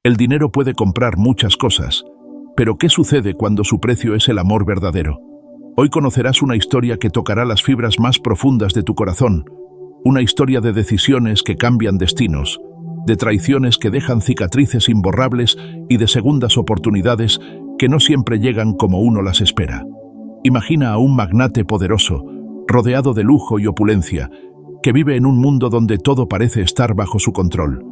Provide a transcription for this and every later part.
El dinero puede comprar muchas cosas, pero ¿qué sucede cuando su precio es el amor verdadero? Hoy conocerás una historia que tocará las fibras más profundas de tu corazón, una historia de decisiones que cambian destinos, de traiciones que dejan cicatrices imborrables y de segundas oportunidades que no siempre llegan como uno las espera. Imagina a un magnate poderoso, rodeado de lujo y opulencia, que vive en un mundo donde todo parece estar bajo su control.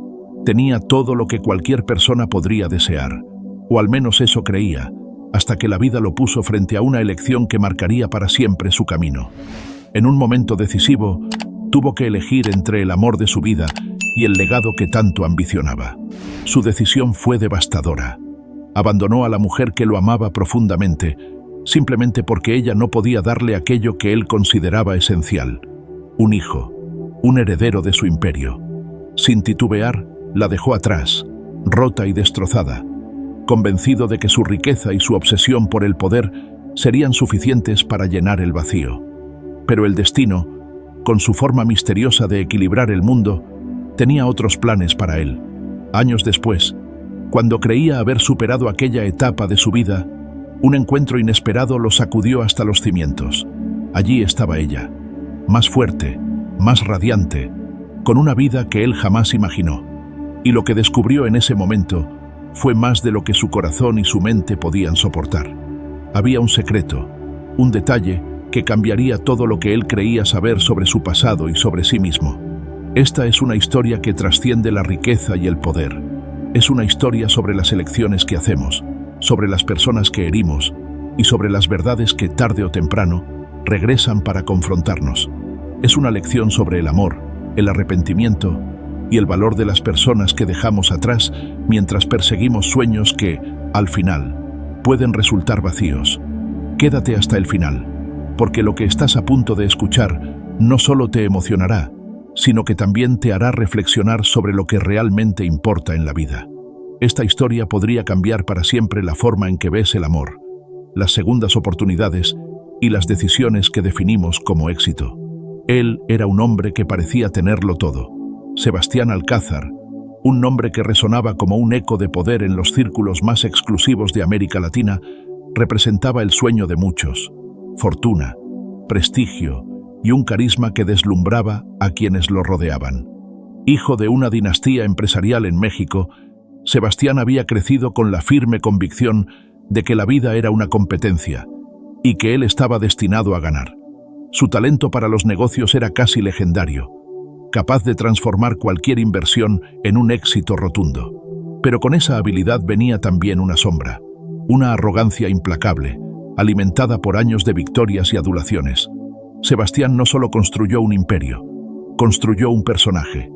Tenía todo lo que cualquier persona podría desear, o al menos eso creía, hasta que la vida lo puso frente a una elección que marcaría para siempre su camino. En un momento decisivo, tuvo que elegir entre el amor de su vida y el legado que tanto ambicionaba. Su decisión fue devastadora. Abandonó a la mujer que lo amaba profundamente, simplemente porque ella no podía darle aquello que él consideraba esencial: un hijo, un heredero de su imperio. Sin titubear, la dejó atrás, rota y destrozada, convencido de que su riqueza y su obsesión por el poder serían suficientes para llenar el vacío. Pero el destino, con su forma misteriosa de equilibrar el mundo, tenía otros planes para él. Años después, cuando creía haber superado aquella etapa de su vida, un encuentro inesperado lo sacudió hasta los cimientos. Allí estaba ella, más fuerte, más radiante, con una vida que él jamás imaginó. Y lo que descubrió en ese momento fue más de lo que su corazón y su mente podían soportar. Había un secreto, un detalle que cambiaría todo lo que él creía saber sobre su pasado y sobre sí mismo. Esta es una historia que trasciende la riqueza y el poder. Es una historia sobre las elecciones que hacemos, sobre las personas que herimos y sobre las verdades que tarde o temprano regresan para confrontarnos. Es una lección sobre el amor, el arrepentimiento y el valor de las personas que dejamos atrás mientras perseguimos sueños que, al final, pueden resultar vacíos. Quédate hasta el final, porque lo que estás a punto de escuchar no solo te emocionará, sino que también te hará reflexionar sobre lo que realmente importa en la vida. Esta historia podría cambiar para siempre la forma en que ves el amor, las segundas oportunidades y las decisiones que definimos como éxito. Él era un hombre que parecía tenerlo todo. Sebastián Alcázar, un nombre que resonaba como un eco de poder en los círculos más exclusivos de América Latina, representaba el sueño de muchos: fortuna, prestigio y un carisma que deslumbraba a quienes lo rodeaban. Hijo de una dinastía empresarial en México, Sebastián había crecido con la firme convicción de que la vida era una competencia y que él estaba destinado a ganar. Su talento para los negocios era casi legendario, capaz de transformar cualquier inversión en un éxito rotundo. Pero con esa habilidad venía también una sombra, una arrogancia implacable, alimentada por años de victorias y adulaciones. Sebastián no solo construyó un imperio, construyó un personaje,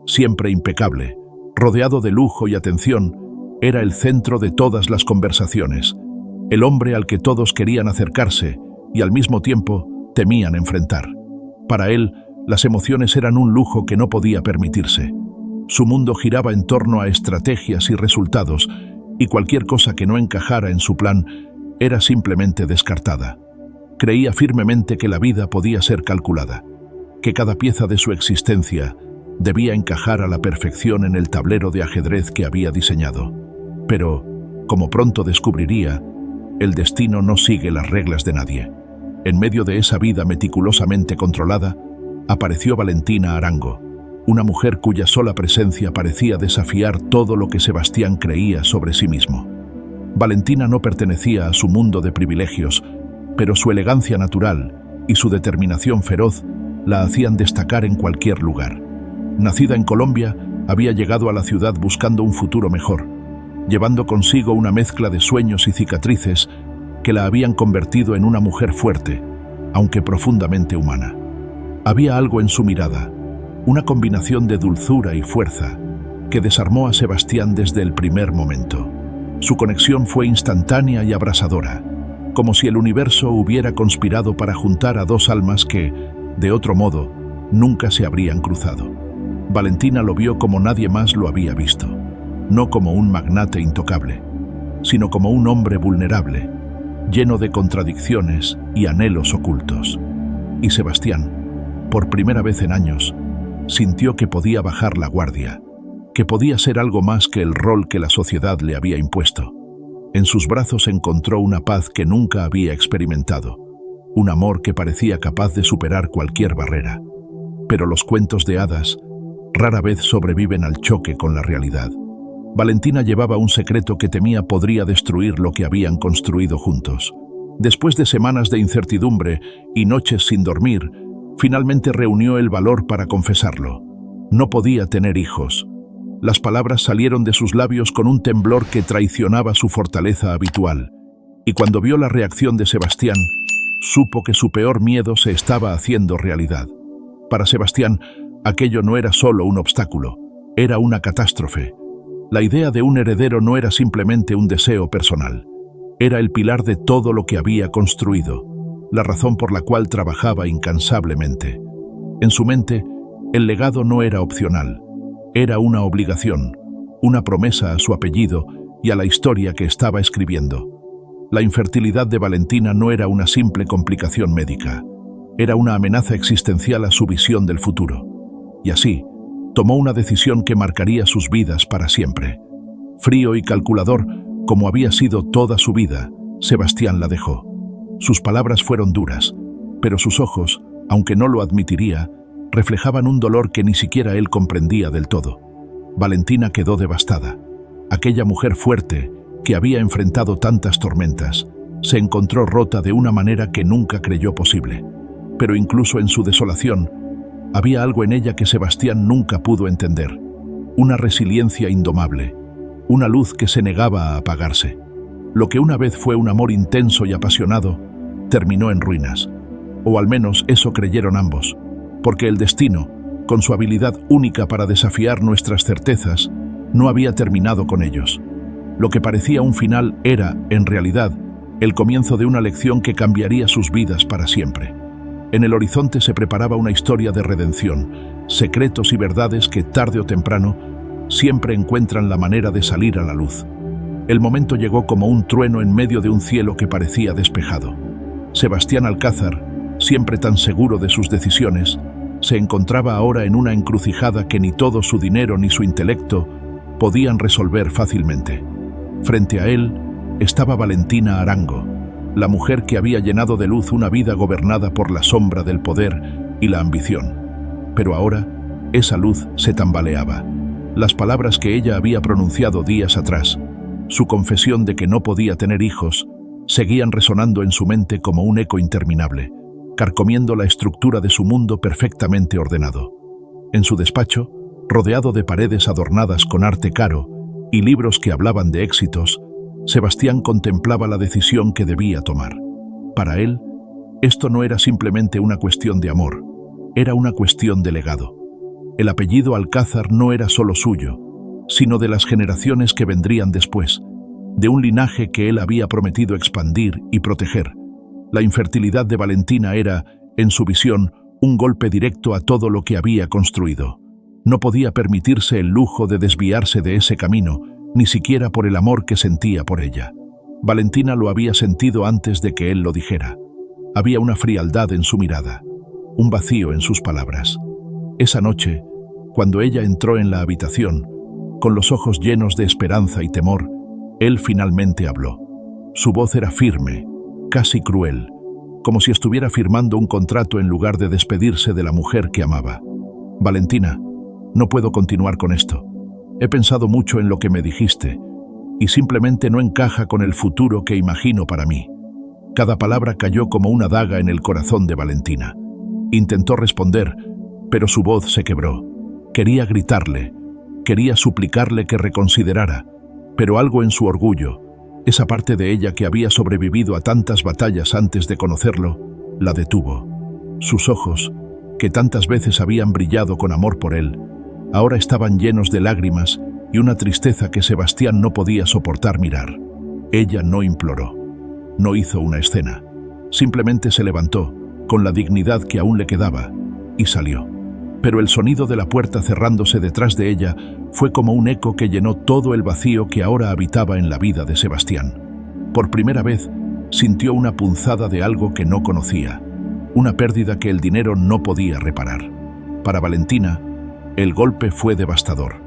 siempre impecable, rodeado de lujo y atención. Era el centro de todas las conversaciones, el hombre al que todos querían acercarse y al mismo tiempo temían enfrentar. Para él, las emociones eran un lujo que no podía permitirse. Su mundo giraba en torno a estrategias y resultados, y cualquier cosa que no encajara en su plan era simplemente descartada. Creía firmemente que la vida podía ser calculada, que cada pieza de su existencia debía encajar a la perfección en el tablero de ajedrez que había diseñado. Pero, como pronto descubriría, el destino no sigue las reglas de nadie. En medio de esa vida meticulosamente controlada, apareció Valentina Arango, una mujer cuya sola presencia parecía desafiar todo lo que Sebastián creía sobre sí mismo. Valentina no pertenecía a su mundo de privilegios, pero su elegancia natural y su determinación feroz la hacían destacar en cualquier lugar. Nacida en Colombia, había llegado a la ciudad buscando un futuro mejor, llevando consigo una mezcla de sueños y cicatrices que la habían convertido en una mujer fuerte, aunque profundamente humana. Había algo en su mirada, una combinación de dulzura y fuerza, que desarmó a Sebastián desde el primer momento. Su conexión fue instantánea y abrasadora, como si el universo hubiera conspirado para juntar a dos almas que, de otro modo, nunca se habrían cruzado. Valentina lo vio como nadie más lo había visto, no como un magnate intocable, sino como un hombre vulnerable, lleno de contradicciones y anhelos ocultos. Y Sebastián, por primera vez en años, sintió que podía bajar la guardia, que podía ser algo más que el rol que la sociedad le había impuesto. En sus brazos encontró una paz que nunca había experimentado, un amor que parecía capaz de superar cualquier barrera. Pero los cuentos de hadas rara vez sobreviven al choque con la realidad. Valentina llevaba un secreto que temía podría destruir lo que habían construido juntos. Después de semanas de incertidumbre y noches sin dormir, finalmente reunió el valor para confesarlo. No podía tener hijos. Las palabras salieron de sus labios con un temblor que traicionaba su fortaleza habitual. Y cuando vio la reacción de Sebastián, supo que su peor miedo se estaba haciendo realidad. Para Sebastián, aquello no era solo un obstáculo, era una catástrofe. La idea de un heredero no era simplemente un deseo personal. Era el pilar de todo lo que había construido, la razón por la cual trabajaba incansablemente. En su mente, el legado no era opcional, era una obligación, una promesa a su apellido y a la historia que estaba escribiendo. La infertilidad de Valentina no era una simple complicación médica, era una amenaza existencial a su visión del futuro. Y así, tomó una decisión que marcaría sus vidas para siempre. Frío y calculador, como había sido toda su vida, Sebastián la dejó. Sus palabras fueron duras, pero sus ojos, aunque no lo admitiría, reflejaban un dolor que ni siquiera él comprendía del todo. Valentina quedó devastada. Aquella mujer fuerte, que había enfrentado tantas tormentas, se encontró rota de una manera que nunca creyó posible. Pero incluso en su desolación, había algo en ella que Sebastián nunca pudo entender. Una resiliencia indomable, una luz que se negaba a apagarse. Lo que una vez fue un amor intenso y apasionado, terminó en ruinas. O al menos eso creyeron ambos, porque el destino, con su habilidad única para desafiar nuestras certezas, no había terminado con ellos. Lo que parecía un final era, en realidad, el comienzo de una lección que cambiaría sus vidas para siempre. En el horizonte se preparaba una historia de redención, secretos y verdades que, tarde o temprano, siempre encuentran la manera de salir a la luz. El momento llegó como un trueno en medio de un cielo que parecía despejado. Sebastián Alcázar, siempre tan seguro de sus decisiones, se encontraba ahora en una encrucijada que ni todo su dinero ni su intelecto podían resolver fácilmente. Frente a él estaba Valentina Arango, la mujer que había llenado de luz una vida gobernada por la sombra del poder y la ambición. Pero ahora, esa luz se tambaleaba. Las palabras que ella había pronunciado días atrás, su confesión de que no podía tener hijos, seguían resonando en su mente como un eco interminable, carcomiendo la estructura de su mundo perfectamente ordenado. En su despacho, rodeado de paredes adornadas con arte caro y libros que hablaban de éxitos, Sebastián contemplaba la decisión que debía tomar. Para él, esto no era simplemente una cuestión de amor, era una cuestión de legado. El apellido Alcázar no era solo suyo, sino de las generaciones que vendrían después, de un linaje que él había prometido expandir y proteger. La infertilidad de Valentina era, en su visión, un golpe directo a todo lo que había construido. No podía permitirse el lujo de desviarse de ese camino, ni siquiera por el amor que sentía por ella. Valentina lo había sentido antes de que él lo dijera. Había una frialdad en su mirada, un vacío en sus palabras. Esa noche, cuando ella entró en la habitación, con los ojos llenos de esperanza y temor, él finalmente habló. Su voz era firme, casi cruel, como si estuviera firmando un contrato en lugar de despedirse de la mujer que amaba. Valentina, no puedo continuar con esto. He pensado mucho en lo que me dijiste, y simplemente no encaja con el futuro que imagino para mí. Cada palabra cayó como una daga en el corazón de Valentina. Intentó responder, pero su voz se quebró. Quería gritarle, quería suplicarle que reconsiderara, pero algo en su orgullo, esa parte de ella que había sobrevivido a tantas batallas antes de conocerlo, la detuvo. Sus ojos, que tantas veces habían brillado con amor por él, ahora estaban llenos de lágrimas y una tristeza que Sebastián no podía soportar mirar. Ella no imploró, no hizo una escena, simplemente se levantó, con la dignidad que aún le quedaba, y salió. Pero el sonido de la puerta cerrándose detrás de ella fue como un eco que llenó todo el vacío que ahora habitaba en la vida de Sebastián. Por primera vez, sintió una punzada de algo que no conocía, una pérdida que el dinero no podía reparar. Para Valentina, el golpe fue devastador.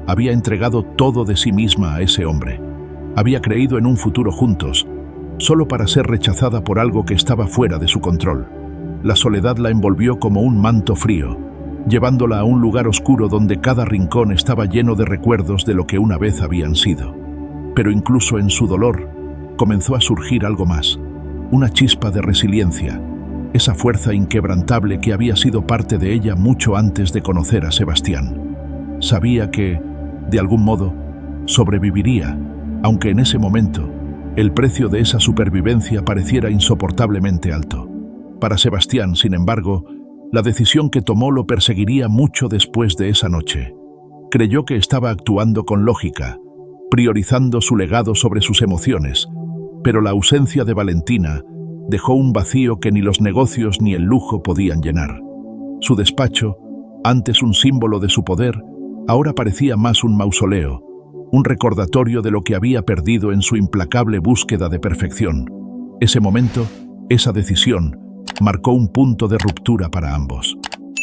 Había entregado todo de sí misma a ese hombre. Había creído en un futuro juntos, solo para ser rechazada por algo que estaba fuera de su control. La soledad la envolvió como un manto frío, llevándola a un lugar oscuro donde cada rincón estaba lleno de recuerdos de lo que una vez habían sido. Pero incluso en su dolor, comenzó a surgir algo más, una chispa de resiliencia, esa fuerza inquebrantable que había sido parte de ella mucho antes de conocer a Sebastián. Sabía que, de algún modo, sobreviviría, aunque en ese momento el precio de esa supervivencia pareciera insoportablemente alto. Para Sebastián, sin embargo, la decisión que tomó lo perseguiría mucho después de esa noche. Creyó que estaba actuando con lógica, priorizando su legado sobre sus emociones, pero la ausencia de Valentina dejó un vacío que ni los negocios ni el lujo podían llenar. Su despacho, antes un símbolo de su poder, ahora parecía más un mausoleo, un recordatorio de lo que había perdido en su implacable búsqueda de perfección. Ese momento, esa decisión, marcó un punto de ruptura para ambos.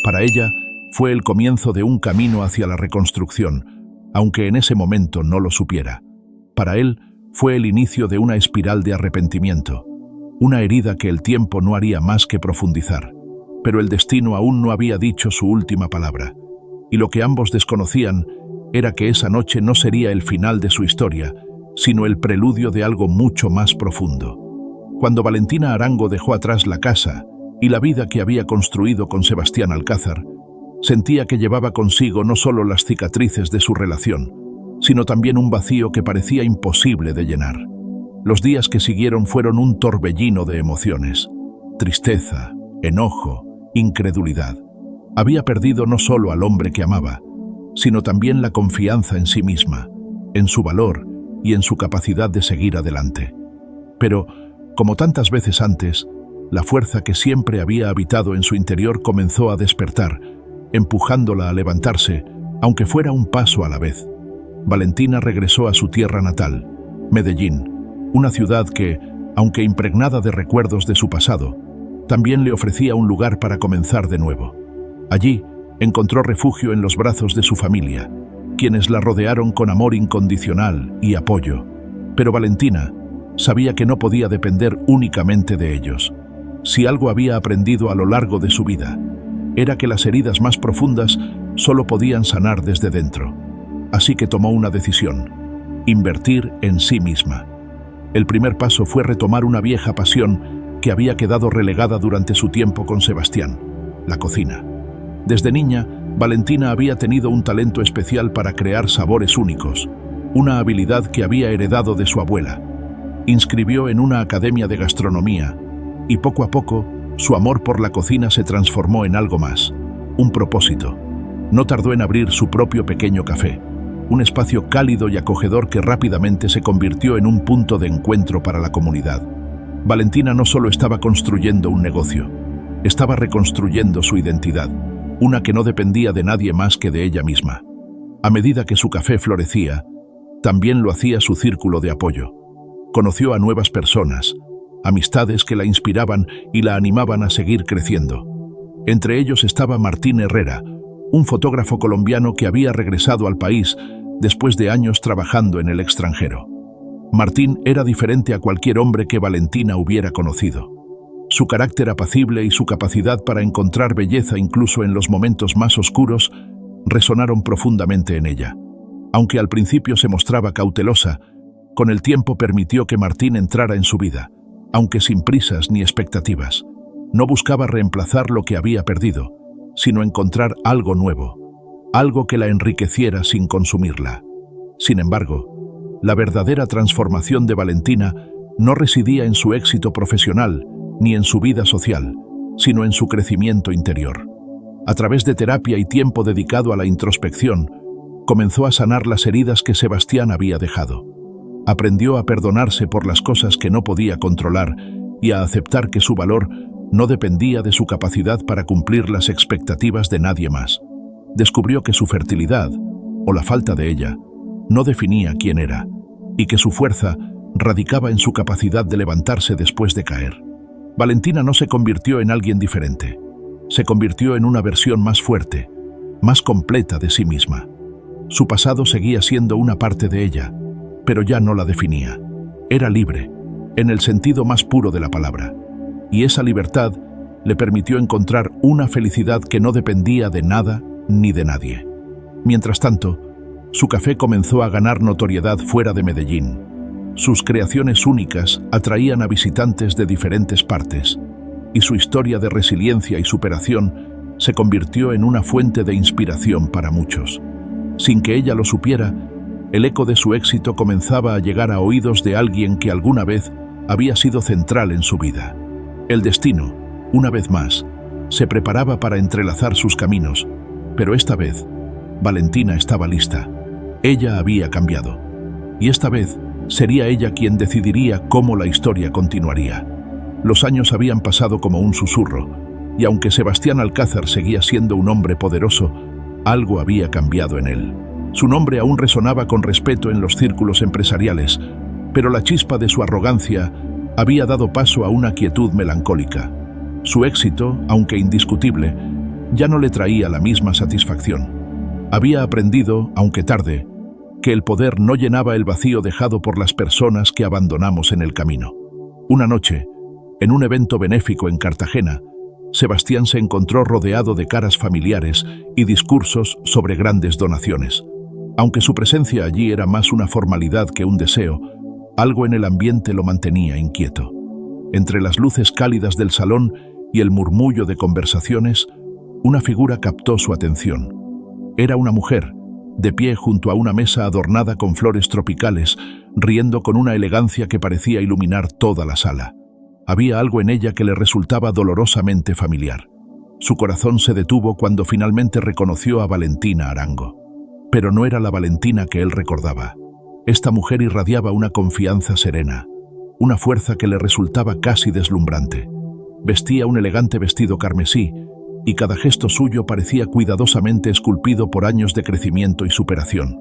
Para ella, fue el comienzo de un camino hacia la reconstrucción, aunque en ese momento no lo supiera. Para él, fue el inicio de una espiral de arrepentimiento, una herida que el tiempo no haría más que profundizar. Pero el destino aún no había dicho su última palabra, y lo que ambos desconocían era que esa noche no sería el final de su historia, sino el preludio de algo mucho más profundo. Cuando Valentina Arango dejó atrás la casa y la vida que había construido con Sebastián Alcázar, sentía que llevaba consigo no solo las cicatrices de su relación, sino también un vacío que parecía imposible de llenar. Los días que siguieron fueron un torbellino de emociones: tristeza, enojo, incredulidad. Había perdido no solo al hombre que amaba, sino también la confianza en sí misma, en su valor y en su capacidad de seguir adelante. Pero, como tantas veces antes, la fuerza que siempre había habitado en su interior comenzó a despertar, empujándola a levantarse, aunque fuera un paso a la vez. Valentina regresó a su tierra natal, Medellín, una ciudad que, aunque impregnada de recuerdos de su pasado, también le ofrecía un lugar para comenzar de nuevo. Allí, encontró refugio en los brazos de su familia, quienes la rodearon con amor incondicional y apoyo. Pero Valentina sabía que no podía depender únicamente de ellos. Si algo había aprendido a lo largo de su vida, era que las heridas más profundas solo podían sanar desde dentro. Así que tomó una decisión: invertir en sí misma. El primer paso fue retomar una vieja pasión que había quedado relegada durante su tiempo con Sebastián: la cocina. Desde niña, Valentina había tenido un talento especial para crear sabores únicos, una habilidad que había heredado de su abuela. Inscribió en una academia de gastronomía y poco a poco su amor por la cocina se transformó en algo más, un propósito. No tardó en abrir su propio pequeño café, un espacio cálido y acogedor que rápidamente se convirtió en un punto de encuentro para la comunidad. Valentina no solo estaba construyendo un negocio, estaba reconstruyendo su identidad, una que no dependía de nadie más que de ella misma. A medida que su café florecía, también lo hacía su círculo de apoyo. Conoció a nuevas personas, amistades que la inspiraban y la animaban a seguir creciendo. Entre ellos estaba Martín Herrera, un fotógrafo colombiano que había regresado al país después de años trabajando en el extranjero. Martín era diferente a cualquier hombre que Valentina hubiera conocido. Su carácter apacible y su capacidad para encontrar belleza incluso en los momentos más oscuros resonaron profundamente en ella. Aunque al principio se mostraba cautelosa, con el tiempo permitió que Martín entrara en su vida, aunque sin prisas ni expectativas. No buscaba reemplazar lo que había perdido, sino encontrar algo nuevo, algo que la enriqueciera sin consumirla. Sin embargo, la verdadera transformación de Valentina no residía en su éxito profesional ni en su vida social, sino en su crecimiento interior. A través de terapia y tiempo dedicado a la introspección, comenzó a sanar las heridas que Sebastián había dejado. Aprendió a perdonarse por las cosas que no podía controlar y a aceptar que su valor no dependía de su capacidad para cumplir las expectativas de nadie más. Descubrió que su fertilidad, o la falta de ella, no definía quién era, y que su fuerza radicaba en su capacidad de levantarse después de caer. Valentina no se convirtió en alguien diferente. Se convirtió en una versión más fuerte, más completa de sí misma. Su pasado seguía siendo una parte de ella, pero ya no la definía. Era libre, en el sentido más puro de la palabra, y esa libertad le permitió encontrar una felicidad que no dependía de nada ni de nadie. Mientras tanto, su café comenzó a ganar notoriedad fuera de Medellín. Sus creaciones únicas atraían a visitantes de diferentes partes, y su historia de resiliencia y superación se convirtió en una fuente de inspiración para muchos. Sin que ella lo supiera, el eco de su éxito comenzaba a llegar a oídos de alguien que alguna vez había sido central en su vida. El destino, una vez más, se preparaba para entrelazar sus caminos, pero esta vez, Valentina estaba lista. Ella había cambiado, y esta vez sería ella quien decidiría cómo la historia continuaría. Los años habían pasado como un susurro, y aunque Sebastián Alcázar seguía siendo un hombre poderoso, algo había cambiado en él. Su nombre aún resonaba con respeto en los círculos empresariales, pero la chispa de su arrogancia había dado paso a una quietud melancólica. Su éxito, aunque indiscutible, ya no le traía la misma satisfacción. Había aprendido, aunque tarde, que el poder no llenaba el vacío dejado por las personas que abandonamos en el camino. Una noche, en un evento benéfico en Cartagena, Sebastián se encontró rodeado de caras familiares y discursos sobre grandes donaciones. Aunque su presencia allí era más una formalidad que un deseo, algo en el ambiente lo mantenía inquieto. Entre las luces cálidas del salón y el murmullo de conversaciones, una figura captó su atención. Era una mujer, de pie junto a una mesa adornada con flores tropicales, riendo con una elegancia que parecía iluminar toda la sala. Había algo en ella que le resultaba dolorosamente familiar. Su corazón se detuvo cuando finalmente reconoció a Valentina Arango. Pero no era la Valentina que él recordaba. Esta mujer irradiaba una confianza serena, una fuerza que le resultaba casi deslumbrante. Vestía un elegante vestido carmesí, y cada gesto suyo parecía cuidadosamente esculpido por años de crecimiento y superación.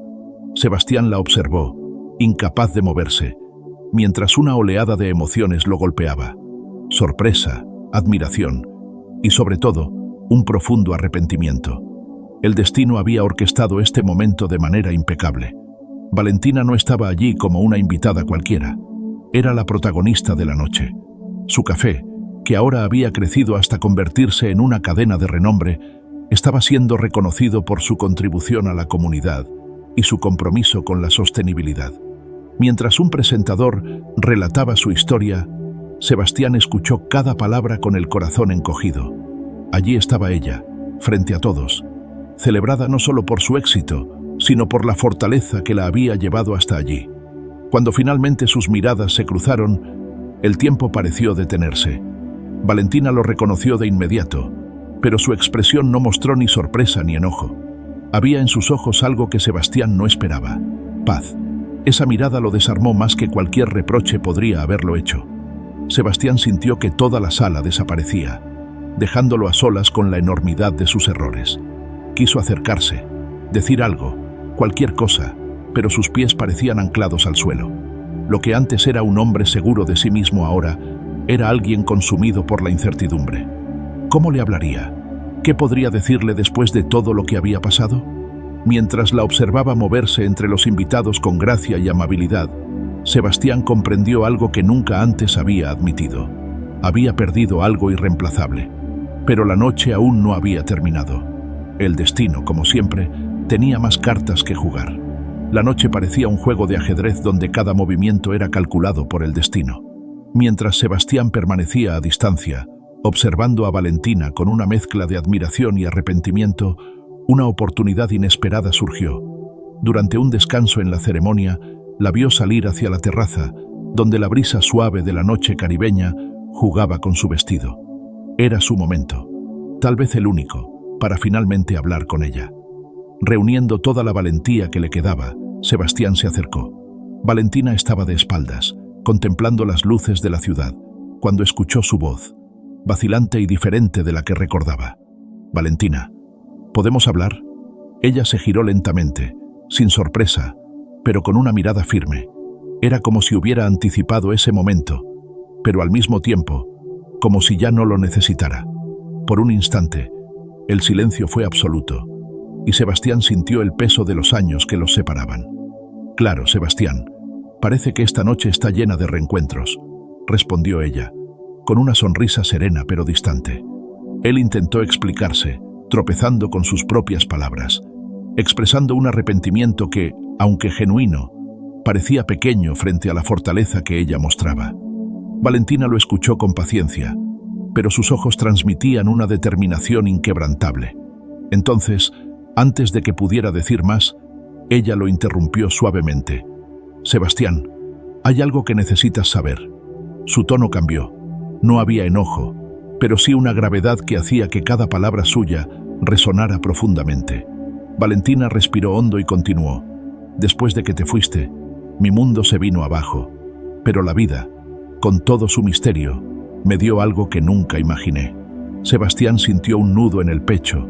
Sebastián la observó, incapaz de moverse, mientras una oleada de emociones lo golpeaba. Sorpresa, admiración y, sobre todo, un profundo arrepentimiento. El destino había orquestado este momento de manera impecable. Valentina no estaba allí como una invitada cualquiera. Era la protagonista de la noche. Su café, que ahora había crecido hasta convertirse en una cadena de renombre, estaba siendo reconocido por su contribución a la comunidad y su compromiso con la sostenibilidad. Mientras un presentador relataba su historia, Sebastián escuchó cada palabra con el corazón encogido. Allí estaba ella, frente a todos, celebrada no solo por su éxito, sino por la fortaleza que la había llevado hasta allí. Cuando finalmente sus miradas se cruzaron, el tiempo pareció detenerse. Valentina lo reconoció de inmediato, pero su expresión no mostró ni sorpresa ni enojo. Había en sus ojos algo que Sebastián no esperaba: paz. Esa mirada lo desarmó más que cualquier reproche podría haberlo hecho. Sebastián sintió que toda la sala desaparecía, dejándolo a solas con la enormidad de sus errores. Quiso acercarse, decir algo, cualquier cosa, pero sus pies parecían anclados al suelo. Lo que antes era un hombre seguro de sí mismo ahora era alguien consumido por la incertidumbre. ¿Cómo le hablaría? ¿Qué podría decirle después de todo lo que había pasado? Mientras la observaba moverse entre los invitados con gracia y amabilidad, Sebastián comprendió algo que nunca antes había admitido. Había perdido algo irreemplazable. Pero la noche aún no había terminado. El destino, como siempre, tenía más cartas que jugar. La noche parecía un juego de ajedrez donde cada movimiento era calculado por el destino. Mientras Sebastián permanecía a distancia, observando a Valentina con una mezcla de admiración y arrepentimiento, una oportunidad inesperada surgió. Durante un descanso en la ceremonia, la vio salir hacia la terraza, donde la brisa suave de la noche caribeña jugaba con su vestido. Era su momento, tal vez el único, para finalmente hablar con ella. Reuniendo toda la valentía que le quedaba, Sebastián se acercó. Valentina estaba de espaldas, contemplando las luces de la ciudad, cuando escuchó su voz, vacilante y diferente de la que recordaba. «Valentina, ¿podemos hablar?» Ella se giró lentamente, sin sorpresa, pero con una mirada firme. Era como si hubiera anticipado ese momento, pero al mismo tiempo, como si ya no lo necesitara. Por un instante, el silencio fue absoluto. y Sebastián sintió el peso de los años que los separaban. «Claro, Sebastián, parece que esta noche está llena de reencuentros», respondió ella, con una sonrisa serena pero distante. Él intentó explicarse, tropezando con sus propias palabras, expresando un arrepentimiento que, aunque genuino, parecía pequeño frente a la fortaleza que ella mostraba. Valentina lo escuchó con paciencia, pero sus ojos transmitían una determinación inquebrantable. Entonces, antes de que pudiera decir más, ella lo interrumpió suavemente. «Sebastián, hay algo que necesitas saber». Su tono cambió. No había enojo, pero sí una gravedad que hacía que cada palabra suya resonara profundamente. Valentina respiró hondo y continuó. «Después de que te fuiste, mi mundo se vino abajo, pero la vida, con todo su misterio, me dio algo que nunca imaginé». Sebastián sintió un nudo en el pecho,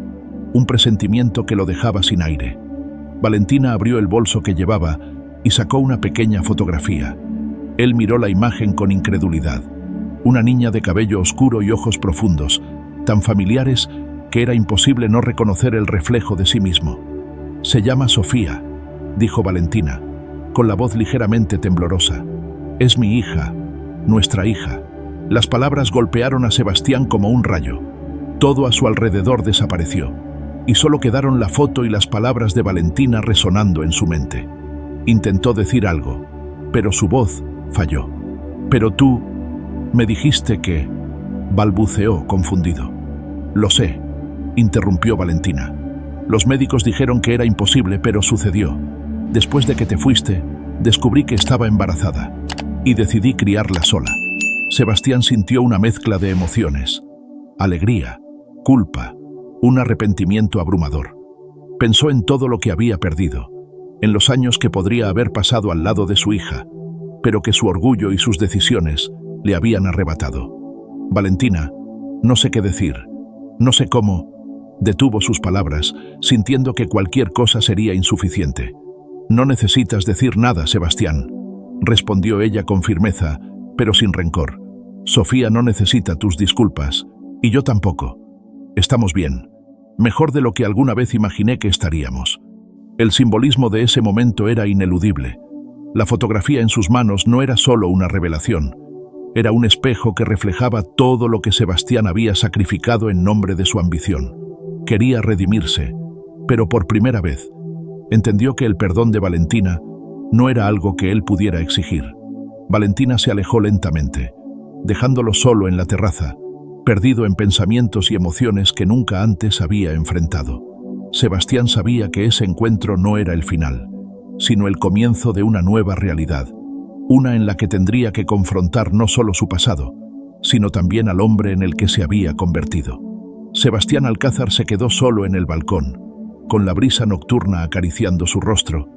un presentimiento que lo dejaba sin aire. Valentina abrió el bolso que llevaba y sacó una pequeña fotografía. Él miró la imagen con incredulidad. Una niña de cabello oscuro y ojos profundos, tan familiares que era imposible no reconocer el reflejo de sí mismo. «Se llama Sofía», dijo Valentina, con la voz ligeramente temblorosa. «Es mi hija, nuestra hija». Las palabras golpearon a Sebastián como un rayo. Todo a su alrededor desapareció, y solo quedaron la foto y las palabras de Valentina resonando en su mente. Intentó decir algo, pero su voz falló. «Pero tú me dijiste que...», balbuceó confundido. «Lo sé», interrumpió Valentina. «Los médicos dijeron que era imposible, pero sucedió. Después de que te fuiste, descubrí que estaba embarazada y decidí criarla sola». Sebastián sintió una mezcla de emociones: alegría, culpa, un arrepentimiento abrumador. Pensó en todo lo que había perdido, en los años que podría haber pasado al lado de su hija, pero que su orgullo y sus decisiones le habían arrebatado. «Valentina, no sé qué decir, no sé cómo», detuvo sus palabras, sintiendo que cualquier cosa sería insuficiente. «No necesitas decir nada, Sebastián», respondió ella con firmeza, pero sin rencor. «Sofía no necesita tus disculpas, y yo tampoco. Estamos bien, mejor de lo que alguna vez imaginé que estaríamos». El simbolismo de ese momento era ineludible. La fotografía en sus manos no era solo una revelación, era un espejo que reflejaba todo lo que Sebastián había sacrificado en nombre de su ambición. Quería redimirse, pero por primera vez entendió que el perdón de Valentina no era algo que él pudiera exigir. Valentina se alejó lentamente, dejándolo solo en la terraza, perdido en pensamientos y emociones que nunca antes había enfrentado. Sebastián sabía que ese encuentro no era el final, sino el comienzo de una nueva realidad, una en la que tendría que confrontar no solo su pasado, sino también al hombre en el que se había convertido. Sebastián Alcázar se quedó solo en el balcón, con la brisa nocturna acariciando su rostro,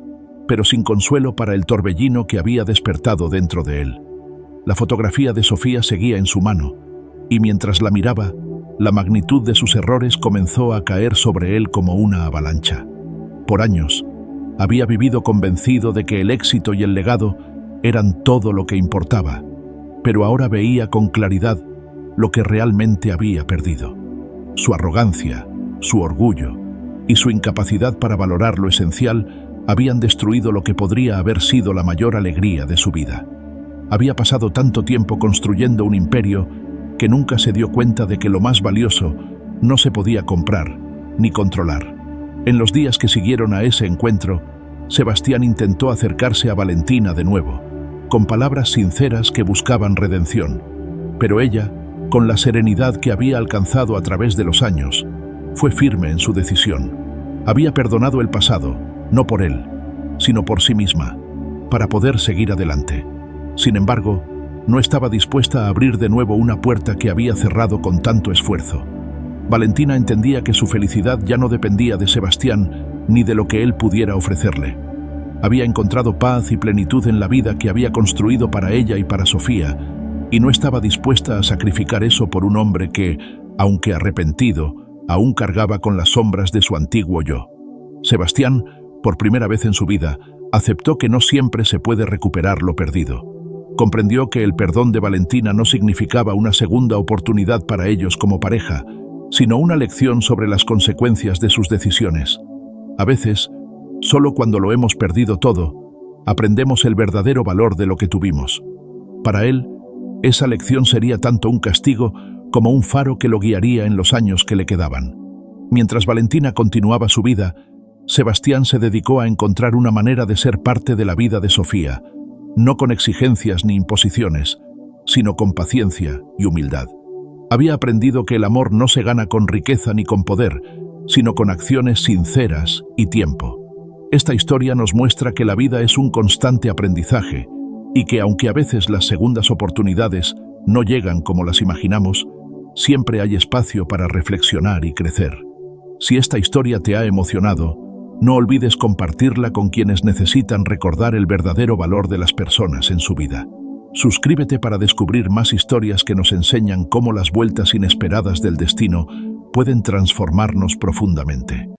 pero sin consuelo para el torbellino que había despertado dentro de él. La fotografía de Sofía seguía en su mano, y mientras la miraba, la magnitud de sus errores comenzó a caer sobre él como una avalancha. Por años, había vivido convencido de que el éxito y el legado eran todo lo que importaba, pero ahora veía con claridad lo que realmente había perdido. Su arrogancia, su orgullo y su incapacidad para valorar lo esencial habían destruido lo que podría haber sido la mayor alegría de su vida. Había pasado tanto tiempo construyendo un imperio que nunca se dio cuenta de que lo más valioso no se podía comprar ni controlar. En los días que siguieron a ese encuentro, Sebastián intentó acercarse a Valentina de nuevo, con palabras sinceras que buscaban redención. Pero ella, con la serenidad que había alcanzado a través de los años, fue firme en su decisión. Había perdonado el pasado, no por él, sino por sí misma, para poder seguir adelante. Sin embargo, no estaba dispuesta a abrir de nuevo una puerta que había cerrado con tanto esfuerzo. Valentina entendía que su felicidad ya no dependía de Sebastián ni de lo que él pudiera ofrecerle. Había encontrado paz y plenitud en la vida que había construido para ella y para Sofía, y no estaba dispuesta a sacrificar eso por un hombre que, aunque arrepentido, aún cargaba con las sombras de su antiguo yo. Sebastián, por primera vez en su vida, aceptó que no siempre se puede recuperar lo perdido. Comprendió que el perdón de Valentina no significaba una segunda oportunidad para ellos como pareja, sino una lección sobre las consecuencias de sus decisiones. A veces, solo cuando lo hemos perdido todo, aprendemos el verdadero valor de lo que tuvimos. Para él, esa lección sería tanto un castigo como un faro que lo guiaría en los años que le quedaban. Mientras Valentina continuaba su vida, Sebastián se dedicó a encontrar una manera de ser parte de la vida de Sofía, no con exigencias ni imposiciones, sino con paciencia y humildad. Había aprendido que el amor no se gana con riqueza ni con poder, sino con acciones sinceras y tiempo. Esta historia nos muestra que la vida es un constante aprendizaje y que aunque a veces las segundas oportunidades no llegan como las imaginamos, siempre hay espacio para reflexionar y crecer. Si esta historia te ha emocionado, no olvides compartirla con quienes necesitan recordar el verdadero valor de las personas en su vida. Suscríbete para descubrir más historias que nos enseñan cómo las vueltas inesperadas del destino pueden transformarnos profundamente.